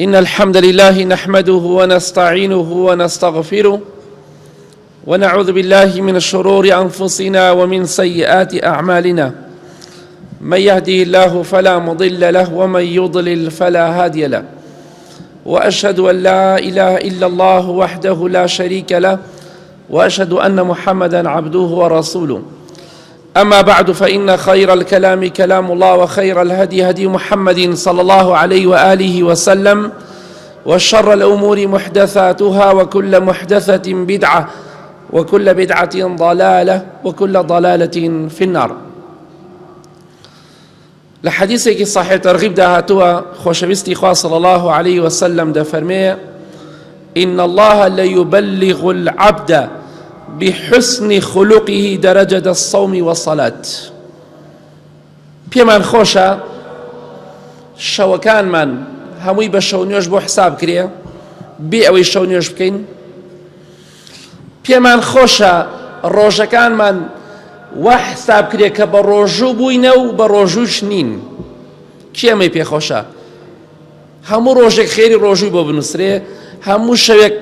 إن الحمد لله نحمده ونستعينه ونستغفره ونعوذ بالله من شرور أنفسنا ومن سيئات أعمالنا. من يهده الله فلا مضل له ومن يضلل فلا هادي له، وأشهد أن لا إله إلا الله وحده لا شريك له، وأشهد أن محمدا عبده ورسوله. أما بعد، فإن خير الكلام كلام الله، وخير الهدي هدي محمد صلى الله عليه وآله وسلم، وشر الأمور محدثاتها، وكل محدثة بدعة، وكل بدعة ضلالة، وكل ضلالة في النار. لحديثك صحيح ترغيب دهاتوا خوشبستي خواه صلى الله عليه وسلم ده فرمي: إن الله ليبلغ العبد بحسن خلقه درجة الصوم والصلاة. بيمان خوشا شوكان من هموي بشونيوش بو حساب كريه بي اوي شونيوش بكين. بيمان خوشا روجكان من وحساب كريه كبروجو بوينو بروجوش نين. كيامي بي خوشا همو روجك خيري روجو بو بنسريه، همو شوك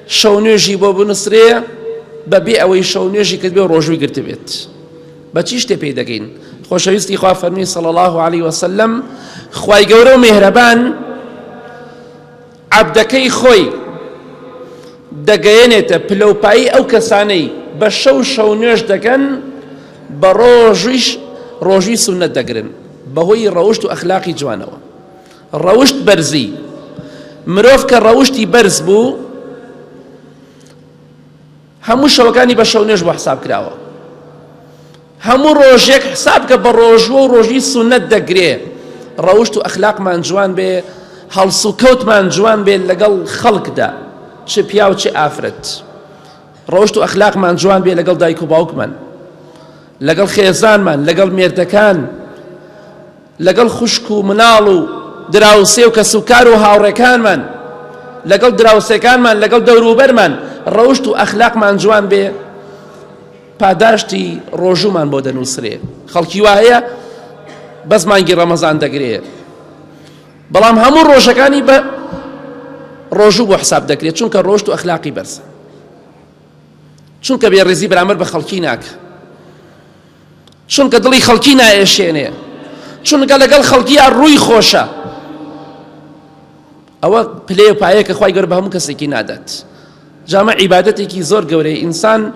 شونيوشي بو بنسريه بەبێ ئەوەی شەو نوێژی کرد بێ و ڕۆژووی گرت بێت. بە چی شتێ پێی دەگەین؟ خۆشەویستی خوا فەرمی صلی الله عليه وسلم: خوای گەورە و میهرەبان عەبدەکەی خۆی دەگەیەنێتە پلەپایی ئەو کەسانەی بە شەو نوێژ دەکەن بە ڕۆژووی سونەت دەگرن بەهۆی ڕەوشت و ئەخلاقی جوانەوە. ڕەوشت بەرزی، مرۆڤ کە ڕەوشتی بەرز بوو هەموو شەوەکانی بە شەو نوێژ بۆ حساب کراوە. هەموو ڕۆژێک حساب کە بە ڕۆژوە و ڕۆژی سونەت دەگرێ. ڕەوشت و ئەخلاقمان جوان بێ، هەڵس و کەوتمان جوان بێ لەگەڵ خەڵکدا، چ پیا و چ ئافرەت. ڕەوشت و ئەخلاقمان جوان بێ لەگەڵ دایک و باوکمان، لەگەڵ خێزانمان، لەگەڵ مێردەکان، لەگەڵ خوشک و مناڵ و دراوسێ و کەسوکار و هاوڕێکانمان، لەگەڵ دراوسێکانمان، لەگەڵ دەوروبەرمان. ڕەوشت و ئەخلاقمان جوان بێ، پاداشتی ڕۆژوومان بۆ دەنووسرێ. خەڵکی وایە بەس مانگی ڕەمەزان دەگرێ، بەڵام هەموو ڕۆژەکانی بە ڕۆژوو بۆ حساب دەکرێت، چونکە ڕۆژت و ئەخلاقی بەرزە، چونکە بێڕێزی بەرامبەر بە خەڵکی ناکە، چونکە دڵی خەڵکی نائێشێنێ، چونکە لەگەڵ خەڵکیە ڕووی خۆشە. ئەوە پلێ و پایەیە کە خوای گەورە بە هەموو کەسێکی نادات. جامە عیبادەتێکی زۆر گەورەیە. ئینسان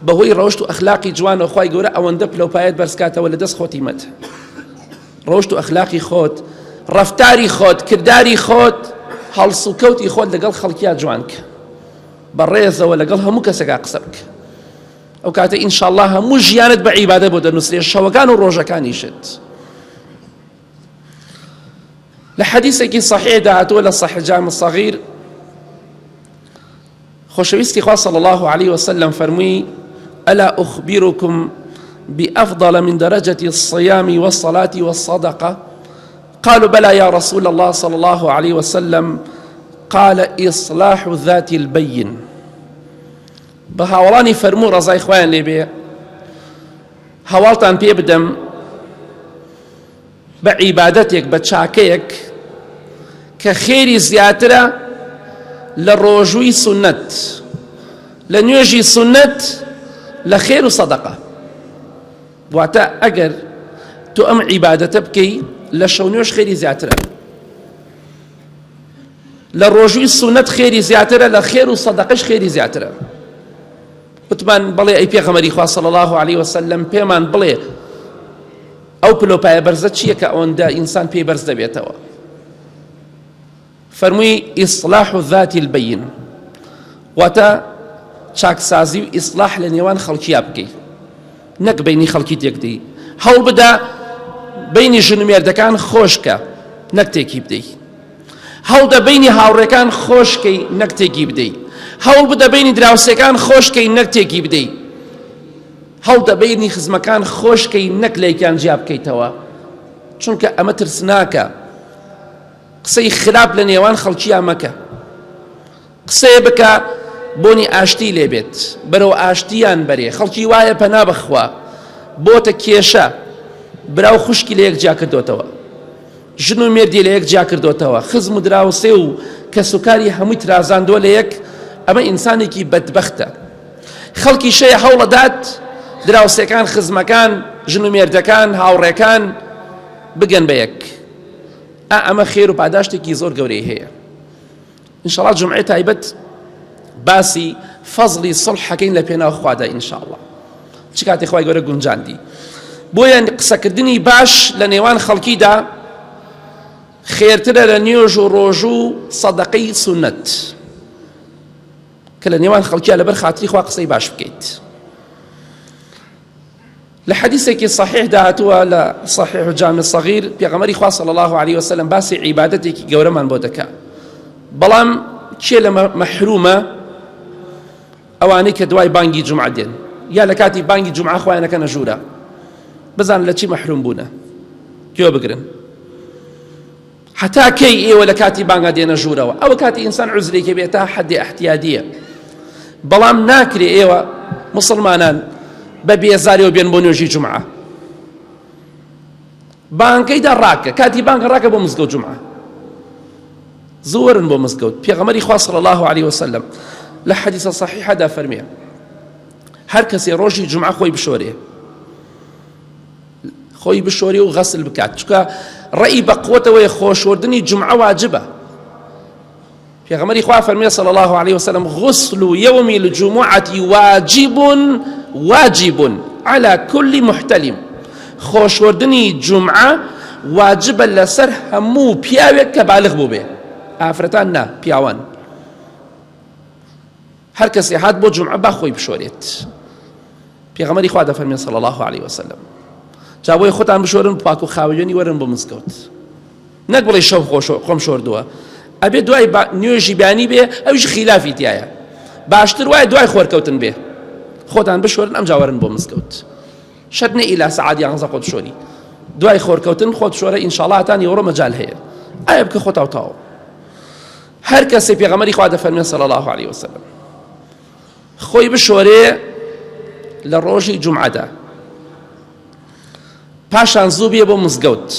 بەهۆی ڕەوشت و ئەخلاقی جوانەوە خوای گەورە ئەوەندە پلەپایەت بەرزکاتەوە لە دەست خۆتی مەت. ڕەوشت و ئەخلاقی خۆت، ڕەفتاری خۆت، کردداری خۆت، هەڵس و کەوتی خۆت لەگەڵ خەڵکیا جوان کە، بەڕێزەوە لەگەڵ هەموو کەسێکا قسە بکە. ئەو کاتە ئینشاءڵڵا هەموو ژیانت بە عیبادەت بۆ دەنووسرێ، شەوەکان و ڕۆژەکانیشت. لە حەدیثێکی صحیح داهاتووە لە صحیح جامع الصغیر، خوشويستي خواه صلى الله عليه وسلم فرمي: ألا أخبركم بأفضل من درجة الصيام والصلاة والصدقة؟ قالوا: بلى يا رسول الله صلى الله عليه وسلم. قال: إصلاح ذات البين. بهاولاني فرمو رضاي إخوان لي هاولتان بيبدم بعبادتك بتشاكيك كخير زياترة لروجوي سنت، لنيوجي سنت، لخير صدقة. واتا أجر تؤم عبادة بكي لشونيوش خيري زياترة، لروجوي سنت خيري زياترة، لخير صدقش خيري زياترة. بتمان بلي أي بيغمري خواه صلى الله عليه وسلم بيمان بلي أو بلو باي برزت شيكا أون دا إنسان بي برز دبيتوا. فرمووی: ئیصلاح ذات البین، واتە چاکسازی و ئیصلاح لە نێوان خەڵکیا بکەی، نەک بینی خەڵکی تێکدەی. هەوڵ بدە بینی ژن و مێردەکان خۆشکە، نەک تێکی بدەی. هەوڵ دە بینی هاوڕێکان خۆشکەی، نەک تێکی بدەی. هەوڵ بدە بینی دراوسێکان خۆشکەی، نەک تێکی بدەی. هەوڵ دە بینی خزمەکان خۆشکەی، نەک لەیکیان جیا بکەیتەوە، چونکە ئەمە ترسناکە. قسەی خراپ لە نێوان خەڵکییا مەکە. قسەیە بکە بۆنی ئاشتی لێبێت، بەرەو ئاشتیان بەرێ. خەڵکی وایە پەنا بەخوا بۆتە کێشە، براو خوشکی لە یەک جیا کردوتەوە، ژن و مێردی لە یەک جیا کردوتەوە، خزم و دراوسێ و کەس و کاری هەمووی ترازاندووە لە یەک، ئەمە ئینسانێکی بەدبەختە. خەڵکی شەیە هەوڵەدات دراوسێکان، خزمەکان، ژن و مێردەکان، هاوڕێکان بگەن بە یەک. ئەمە خێر و پاداشتێکی زۆر گەورەی هەیە. ئینشاءڵڵا جومعەی تایبەت باسی فەزڵی سڵحەکەین لە پێناو خوادا ئینشاءڵڵا، چ کاتێک خوای گەورە گونجاندی. بۆیە قسەکردنی باش لە نێوان خەڵکیدا خێرترە لە نوێژ و ڕۆژ و سەدەقەی سونەت، کە لە نێوان خەڵکیە لەبەر خاتری خوا قسەی باش بکەیت. لە حەدیثێکی صحیح داهاتووە لە صحیح الجامع الصغیر، پێغەمبەری خوا صلی الله عليه وسلم باسی عیبادەتێکی گەورەمان بۆ دەکات. بەڵام کێ لە مەحرومە؟ ئەوانەی کە دوای بانگی جومعە دێن، یا لە کاتی بانگی جومعە خۆیانەکەنە ژوورە. بزان لە چی مەحروم بوونە، گوێ بگرن. حتا کەی ئێوە لە کاتی بانگا دێنە ژوورەوە؟ ئەوە کاتی ئینسان عوزرێکی بێت تا حەدی ئەحتیادیە. بەڵام ناکرێ ئێوە مسلمانان بە بێزاریەوە بێن بۆ نوێژی جومعە. بانگەیدا ڕاکە، کاتی بانگە ڕاکە بۆ مزگەوت جومعە، زۆرن بۆ مزگەوت. پێغەمبەری خوا صلی الله عليه وسلم لە حەدیثە صحیحەدا فەرمێ هەر کەسێ ڕۆژی جومعە خۆی بشۆرێ، خۆی بشۆرێ و غەسل بکات، چونکە ڕەئی بە قوتەوەی خۆشوردنی جومعە واجبە. پێغەمبەری خوا فەرمێ صلی الله عليه وسلم غسل يوم الجمعة واجب على كل محتلم. خۆشوردنی جومعە واجبە لەسەر هەموو پیاوێک کە بالغ بوو بێ، ئافرەتان نا، پیاوان. هەر کەسێ هات بۆ جومعە با خۆی بشۆرێت. پێغەمبەری خوا دەفەرمێ صلی الله عليه وسلم جا بۆی خۆتان بشۆرن، پاک و خاوێنی وەرن بۆ مزگەوت، نەک بڵێ شەو خۆم شۆردووە. ئەبێ دوای نوێژی بیانی بێ، ئەویش خلافی تایە. باشتر وایە دوای خۆرکەوتن بێ، خۆتان بشۆرن ئەم جاوەرن بۆ مزگەوت. شەرت نە ئیلا سەعات 11 خۆت شۆری، دوای خۆرکەوتن خۆت شۆرە، ئینشاءڵڵا هەتا نیوەڕۆ مەجال هەیە. ئایا بکە خۆت تاو. هەر کەسێ پێغەمبەری خوا دەفەرمێ صلی الله عليه وسلم خۆی بشۆرێ لە ڕۆژی جومعەدا، پاشان زوو بێ بۆ مزگەوت،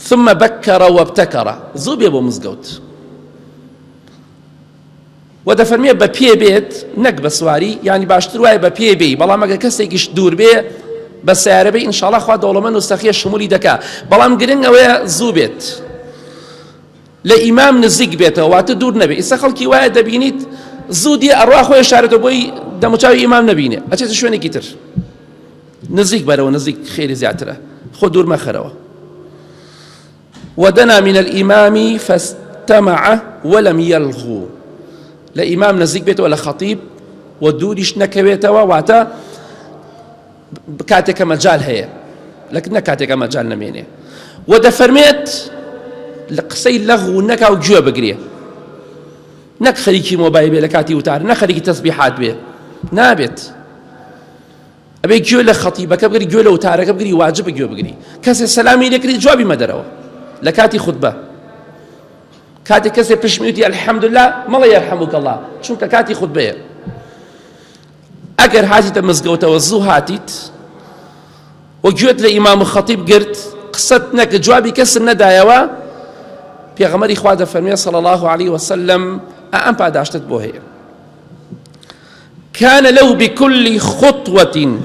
ثم بكر وابتكر، زوو بێ بۆ مزگەوت. و دەفەرمێ بە پێ بێت، نەک بە سواری، یعنی باشتر وایە بە پێ بێ. بەڵام ئەگەر کەسێکیش دوور بێ بە سیارە بێ، ئینشاءڵڵا خوا دەوڵەمەند و سەخیە شمولی دەکا. بەڵام گرنگ ئەوەیە زوو بێت، لە ئیمام نزیک بێتەوە، واتە دوور نەبێ. ئێستا خەڵکی وایە دەبینیت زوو دیێ ئەڕوا خۆی شارێتەوە بۆی دەموچاوی ئیمام نەبینێ، ئەچێتە شوێنێکی تر، نزیک بەرەوە، نزیک خێری زیاترە، خۆ دوور مەخەرەوە. ودنا من الإمام فاستمع ولم يلغو، لإمام نزيك بيت ولا خطيب ودوريش نكويتوا واتا كاتك مجال هي، لكن كاتك مجال نمينه. ودفرميت لقسي لغو نكا وجوا بقريه، نك خليكي موبايل بيه لكاتي وتار، نك خليكي تسبيحات بيه، نابت أبي جوا لخطيبك بقري، جوا لوتارك بقري، واجب جوا بقري. كاس السلام يلكري جوابي ما دروا لكاتي خطبة، كاتي كسي بشميتي الحمد لله ما الله يرحمك الله، شو كاتي خطبة. أجر هاتي مزقوت وزو هاتيت وجوت لإمام الخطيب قرت قصتناك جوابي كسر ندايوا بيغمر إخوة فرمية صلى الله عليه وسلم أم بعد عشتت بوهي كان له بكل خطوة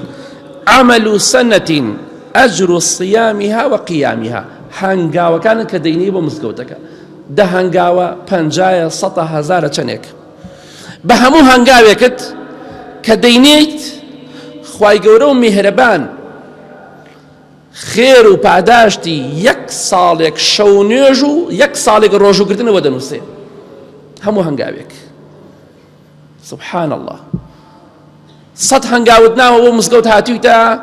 عمل سنة أجر صيامها وقيامها. هنگاوە کانن کە دەینی بۆ مزگەوتەکە، دە هەنگاوە 50 100,000 چەندێک. بە هەموو هەنگاوێکت کە دەینیت خوای گەورە و میهرەبان خێر و پاداشتی 1 ساڵێک شەو نوێژ و 1 ساڵێک ڕۆژوگرتنەوە دەنووسێ، هەموو هەنگاوێک. سبحان الله، 100 هەنگاوت ناوە بۆ مزگەوت هاتوویتە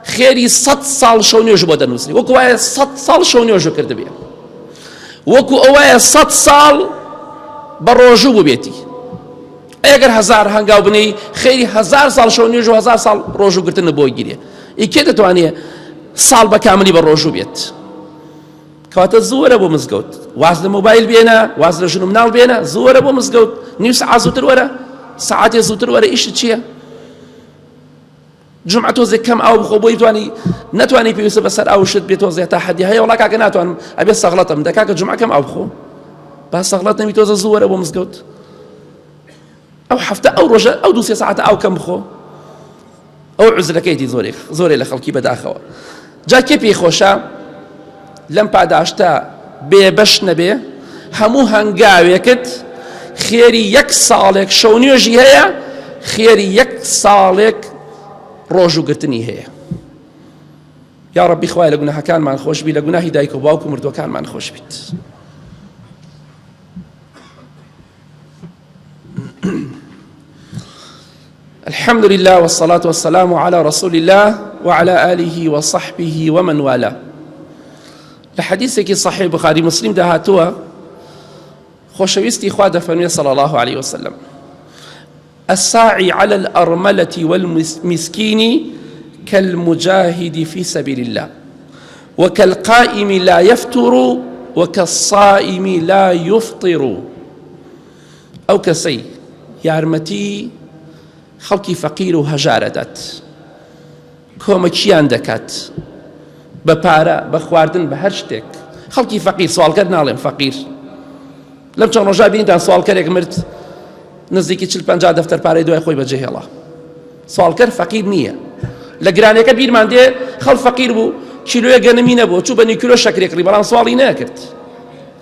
خێری 100 ساڵ شەو نوێژ بۆ دەنووسنی، وەکو وایە 100 ساڵ شەو نوێژ کرد بێ، وەکو ئەوایە 100 ساڵ بە ڕۆژوو ببێتی. ئەگەر 1000 هەنگاو بنەی خێری 1000 ساڵ شەو نوێژ و 1000 ساڵ ڕۆژوگرتن بۆی گیرێ. ئیکێ دەتوانێت ساڵ بە کاملی بە ڕۆژوو بێت. کەواتە زۆرە بۆ مزگەوت، واز لە مۆبایل بێنە، واز لە ژن و مناڵ بێنە، زۆرە بۆ مزگەوت. نیو سەعات زووتر وەرە، سەعاتێ زووتر وەرە، ئیشت چییە؟ جمعة تۆزێک کەم ئاو بخۆ بۆی بتوانی نەتوانی پێویستە بەسەر ئاوشت بێت تۆزێ تا حەدی هەیە وڵا کاکە ناتوانم ئەبێ سەغڵەتم دەکا کە جمعە کەم ئاو بخۆ با سەغڵەت نەبی تۆزە زوو وەرە بۆ مزگەوت ئەو هەفتە ئەو ڕۆژە ئەو 2-3 ساعەتە ئاو کەم بخۆ ئەو عوزرەکەیتی زۆرێ لە خەڵکی بەداخەوە جا کێ پێی خۆشە لەم پاداشتە بێبەش نەبێ هەموو هەنگاوێکت خێری 1 ساڵێک شەو نوێژی هەیە خێری 1 ساڵێک ڕۆژ و گرتنی هەیە یا ڕەبی خوای لە گوناهەکانمان خۆش بی لە گوناهی دایک و باوک و مردوەکانمان خۆش بیت الحمد لله والصلاة والسلام على رسول الله وعلى آله وصحبه ومن والاه لحديثك صحيح بخاري مسلم ده هاتوا خوشويستي خواد فرمي صلى الله عليه وسلم الساعي على الأرملة والمسكين كالمجاهد في سبيل الله وكالقائم لا يفتر وكالصائم لا يفطر أو كسي يارمتي خەڵکی فەقیر و هەژارەدات کۆمەکییان دەکات بە پارە بە خواردن بە هەر شتێک خەڵکی فەقیر سوالکەر ناڵێم فەقیر لەم چەند ڕۆژە بینیتان سوالکەرێک مرد نزیکی 40-50 دەفتەر پارەی دوای خۆی بەجێهێڵا سوالکەر فەقیر نییە لە گرانەکە بیرمان دێ خەڵ فەقیر بوو کیلۆیە گەنمی نەبوو چوو بە نیکیلۆ شەکرێکڕی بەڵام سواڵی نەکرد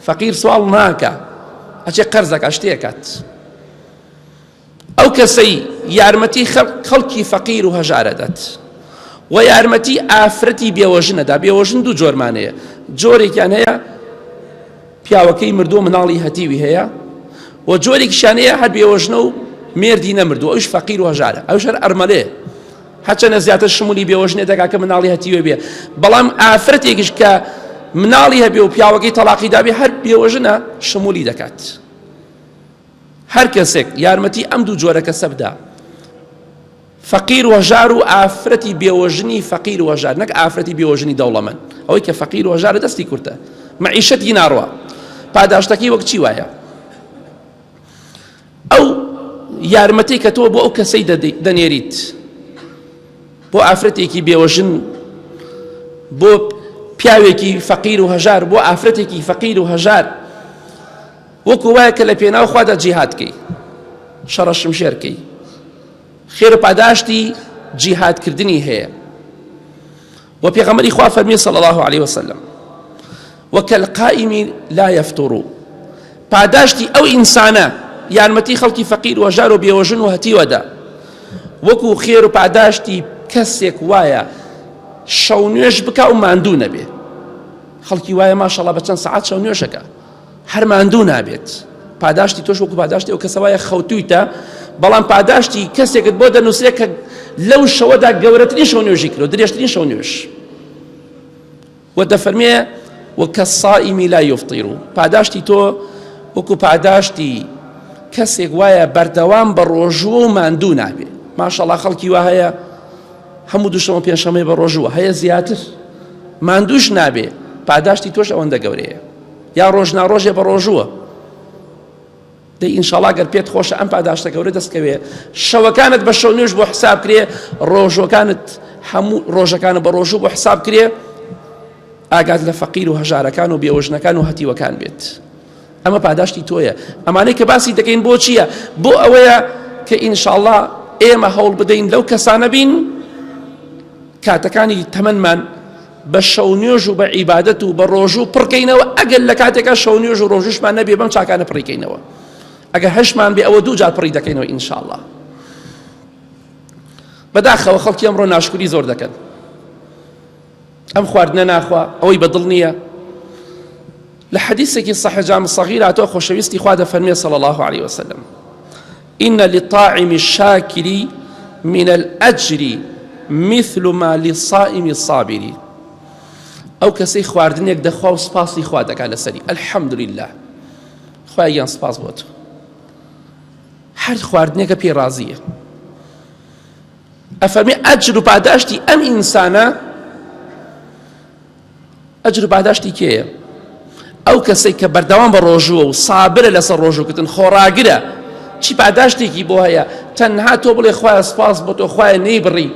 فەقیر سوال ناکە ئەچێ قەرزەکە شتێکات ئەو کەسەی یارمەتی خەڵکی فەقیر و هەژارەدات و یارمەتی ئافرەتی بێوەژنەدا بێوەژن دوو جۆرمانەیە جۆرێکیان هەیە پیاوەکەی مردووە مناڵی هەتیوی هەیە و جۆرێکیشیان هەیە هەر بێوەژنە و مێردی نەمردووە ئەوش فەقیر و هەژارە ئەوش هەر ئەرمەلەیە هەرچەندە زیاتر شمولی بێوەژنێ دەکا کە مناڵی هەتیوێ بێ بەڵام ئافرەتێکیش کە مناڵی هەبێ و پیاوەکەی تەلاقیدا بێ هەر بێوەژنە شمولی دەکات هەر کەسێک یارمەتی ئەم دوو جۆرە کەسە بدا فەقیر و هەژار و ئافرەتی بێوەژنی فەقیر و هەژار نەک ئافرەتی بێوەژنی دەوڵەمەند ئەوەی کە فەقیر و هەژارە دەستی کورتە مەعیشەتی ناڕوە پاداشتەکەی وەک چی وایە ئەو یارمەتەی کە تۆ بۆ ئەو کەسەی دەنێریت بۆ ئافرەتێکی بێوەژن بۆ پیاوێکی فەقیر و هەژار بۆ ئافرەتێکی فەقیر و هەژار وەکو وایە کە لە پێناو خوادا جیهادکەی شەڕە شمشێرکەی خێر و پاداشتی جیهادکردنی هەیە و پێغەمبەری خوا فەرمی صلی الله عليه وسلم وكالقائم لا يفتر پاداشتی ئەو ئینسانە یارمەتی خەڵکی فەقیر و هەژار و بێوەژن و هەتیوەدا وەکو خێر و پاداشتی کەسێک وایە شەو نوێژ بکا و ماندوو نەبێ خەڵکی وایە ماشەڵڵا بە چەند سەعات شەو نوێژەکە هەر ماندوو نابێت پاداشتی تۆش وەکو پاداشتی ئەو کەسە وایە خەوتوویتە بەڵام پاداشتی کەسێکت بۆ دەنووسێت کە لەو شەوەدا گەورەترین شەو نوێژی کرد و درێژترین شەو نوێژ و دەفەرمێ وكالصائم لا يفطر پاداشتی تۆ وەکو پاداشتی کەسێک وایە بەردەوام بە ڕۆژووە و ماندوو نابێ ماشەڵڵا خەڵکی وا هەیە هەموو دووشەمە پێنجشەمەی بە ڕۆژووە هەیە زیاتر ماندووش نابێ پاداشتی تۆش ئەوەندە گەورەیە یا ڕۆژناڕۆژێ بە ڕۆژووە دەی ئینشاڵڵا گەر پێت خۆشە ئەم پاداشتە گەورە دەستکەوێ شەوەکانت بە شەو نوێژ بۆ حساب کرێ ڕۆژەکانت هەموو ڕۆژەکانت بە ڕۆژوو بۆ حساب کرێ ئاگات لە فەقیر و هەژارەکان و بێوەژنەکان و هەتیوەکان بێت ئەمە پاداشتی تۆیە ئەمانەی کە باسی دەکەین بۆ چییە بۆ ئەوەیە کە ئینشاءڵڵا ئێمە هەوڵ بدەین لەو کەسانە بین کاتەکانی تەمەنمان بە شەو نوێژ و بە عیبادەت و بە ڕۆژوو پڕکەینەوە ئەگەر لە کاتێکە شەو نوێژ و ڕۆژوشمان نەبێ بەم چاکانە پڕیکەینەوە ئەگەر هەشمان بێ ئەوە دوو جار پڕی دەکەینەوە ئینشاءڵڵا بەداخەوە خەڵکی ئەمڕۆ ناشکوری زۆر دەکەن ئەم خواردنە ناخوا ئەوەی بەدڵ نییە لە حەدیثێکی صحیح جامع صغیر هاتووە خۆشەویستی خوا دەفەرمێ صلی الله عليه وسلم إن للطاعم الشاكر من الأجر مثل ما للصائم الصابر ئەو کەسەی خواردنێک دەخوا و سپاسی خوا دەکات لەسەری الحەمد لله خوایان سپاس بۆ تۆ هەر خواردنێکە پێی ڕازیە ئەفەرمێ ئەجر و پاداشتی ئەم ئینسانە ئەجر و پاداشتی کێیە ئەو کەسەی کە بەردەوام بە ڕۆژووە و سابرە لەسەر ڕۆژووکردن خۆڕاگرە چی پاداشتێکی بۆ هەیە تەنها تۆ بڵێ خوایە سپاس بۆ تۆ خوایە نەیبڕی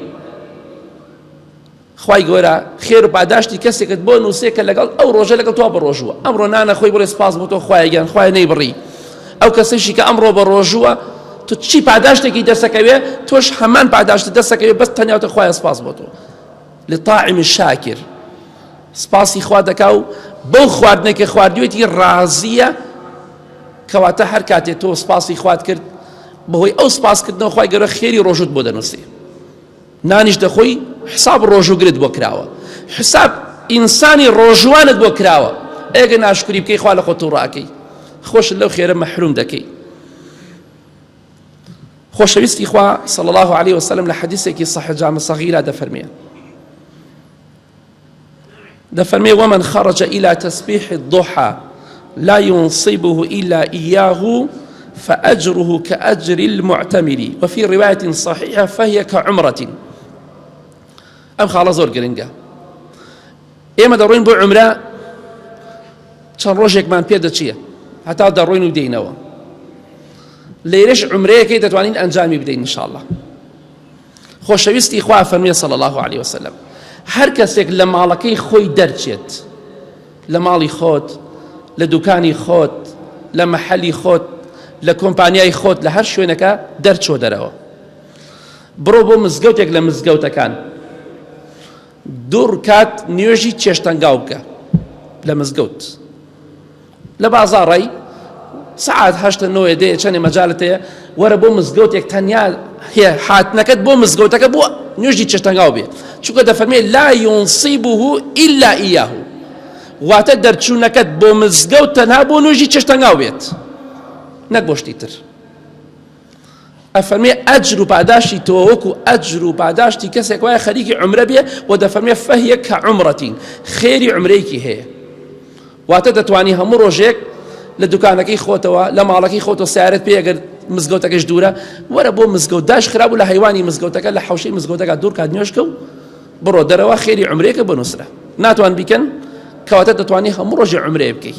خوای گەورە خێر و پاداشتی کەسێکت بۆ نووسێ کە لەگەڵ ئەو ڕۆژە لەگەڵ تۆ بەڕۆژووە. ئەمڕۆ نانە خۆی بڵێ سپاس بۆ تۆ خوایە گیان، خوای نەیبڕی. ئەو کەسێکی کە ئەمڕۆ بەڕۆژووە تو چی پاداشتێکی دەسەکەوێ تۆش هەمان پاداشت دەسەکەوێ، بەس تەنیاوتە خوایە سپاس بۆ تۆ. لطاعم الشاکر سپاسی خوا دەکا و بەو خواردنێکی خواردوێتی ڕازیە، کەواتە هەر کاتێک تۆ سپاسی خوات کرد بەهۆی ئەو سپاسکردنەوە خوای گەورە خێری ڕۆژوت بۆ دەنووسێ. نانیش دەخۆی حساب ڕۆژوگرت بۆ کراوە، حساب ئینسانی ڕۆژوانت بۆ کراوە. ئێگە ناشکری بکەی خوا لە خۆت ڕاکەی، خۆشت لەو خێرە مەحروم دەکەی. خۆشەویستی خوا صلی الله عليه وسلم لە حەدیثێکی صحیح جامع صغیرە دەفەرمێ ومن خرج إلى تسبيح الضحى لا ينصبه إلا إياه فأجره كأجر المعتمر وفي رواية صحيحة فهي كعمرة. ئەم خاڵە زۆر گرنگە. ئێمە دەڕۆین بۆ عومرە، چەند ڕۆژێکمان پێ دەچیە هەتا دەڕۆین و دێینەوە. لێرەش عومرەیەکەی دەتوانین ئەنجامی بدەین ئینشاءالله. خۆشەویستی خوا فەرمێ صلی الله عليه وسلم هەر کەسێک لە ماڵەکەی خۆی دەرچێت، لە ماڵی خۆت، لە دوکانی خۆت، لە مەحەلی خۆت، لە کۆمپانیای خۆت، لە هەر شوێنەکە دەرچۆ دەرەوە، بڕۆ بۆ مزگەوتێک لە مزگەوتەکان، دوور کات نوێژی چێشتەنگاو بکە لە مزگەوت. لە بازاڕی سعات 8-9 دێ چەندێ مەجالت هەیە، وەرە بۆ مزگەوتێک تەنیا هەیە هاتنەکەت بۆ مزگەوتەکە بۆ نوێژی چێشتەنگاو بێ، چونکە دەفەرمێ لا ينصبه إلا إياه، واتە دەرچوونەکەت بۆ مزگەوت تەنها بۆ نوێژی چێشتەنگاو بێت، نەک بۆ شتی تر. ئەفەرمێ ئەجر و پاداشتی تۆ وەکو ئەجر و پاداشتی کەسێک وایە خەریکی عومرە بێ، و دەفەرمێ فەهیە کەعومرەتین، خێری عومرەیەکی هەیە. واتە دەتوانی هەموو ڕۆژێک لە دوکانەکەی خۆتەوە، لە ماڵەکەی خۆتەوە سیارەت پێ، ئەگەر مزگەوتەکەش دوورە وەرە بۆ مزگەوت، داش خراب و لە حیوانی مزگەوتەکە لە حەوشەی مزگەوتەکە دوور کات نوێژکە و بڕۆ دەرەوە، خێری عومرەیەکە بنووسرە. ناتوان بیکەن کەواتە دەتوانی هەموو ڕۆژێ عومرەیە بکەی.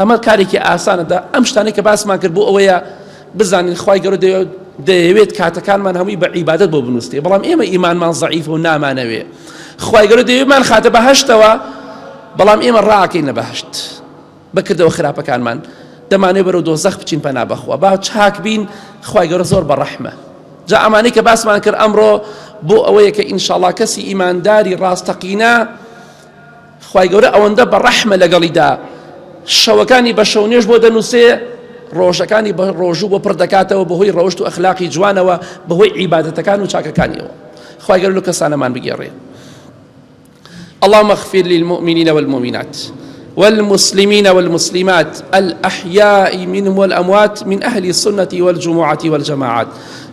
ئەمە کارێکی ئاسانەدا. ئەم شتانەی کە باسمان کرد بۆ ئەوەیە بزانین خوای گەورە دەیەوێت کاتەکانمان هەمووی بە عیبادەت بۆ بنووسێ، بەڵام ئێمە ئیمانمان زەعیفە و نامانەوێ. خوای گەورە دەیەوێتمان خاتە بەهەشتەوە، بەڵام ئێمە ڕاکەینە بەهەشت بەکردەوە خراپەکانمان، دەمانێت بەرەو دۆزەخ بچین پەنا بەخوا. با چاک بین، خوای گەورە زۆر بەڕەحمە. جا ئەمانەی کە باسمان کرد ئەمڕۆ بۆ ئەوەیە کە ئینشاءڵڵا کەسی ئیمانداری ڕاستەقینە خوای گەورە ئەوەندە بەڕەحمە لەگەڵیدا، شەوەکانی بە شەو نوێژ بۆ دەنووسێ، ڕۆژەکانی بە ڕۆژوو بۆ پڕ دەکاتەوە بەهۆی ڕەوشت و ئەخلاقی جوانەوە، بەهۆی عیبادەتەکان و چاکەکانیەوە. خوای گەورە لەو کەسانەمان بگێڕێ. اللهم اغفر للمؤمنين والمؤمنات والمسلمين والمسلمات الأحياء منهم والأموات من أهل السنة والجمعة والجماعات.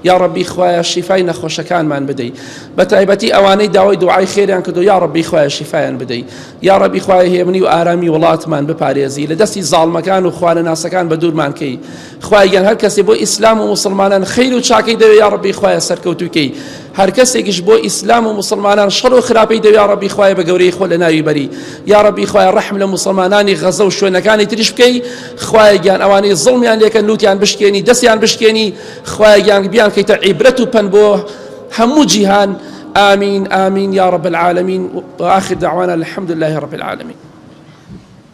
يا ربي خوايا شفاي نخوشكان من بدي بتعبتي أواني دعوي دعاي خير عن كدو. يا ربي خوايا شفاي بدي، يا ربي خوايا هي مني وآرامي ولات من بباريزي لدستي ظالم كان وخوانا ناس كان بدور من كي خوايا هر كسي بو إسلام ومسلمان خير وشاكي دو. يا ربي خوايا سركوتوكي هر كسي بو إسلام ومسلمان شر وخرابي دو. يا ربي خوايا بقوري خولنا يبري. يا ربي خوايا رحم لمسلماناني غزو شوينا كاني ترشبكي خوايا جان أواني ظلم يعني لكن لوتيان بشكيني دسيان بشكيني خوايا جان بيان كي عبرته بنبوه همو جيهان. آمين آمين يا رب العالمين. وآخر دعوانا الحمد لله رب العالمين.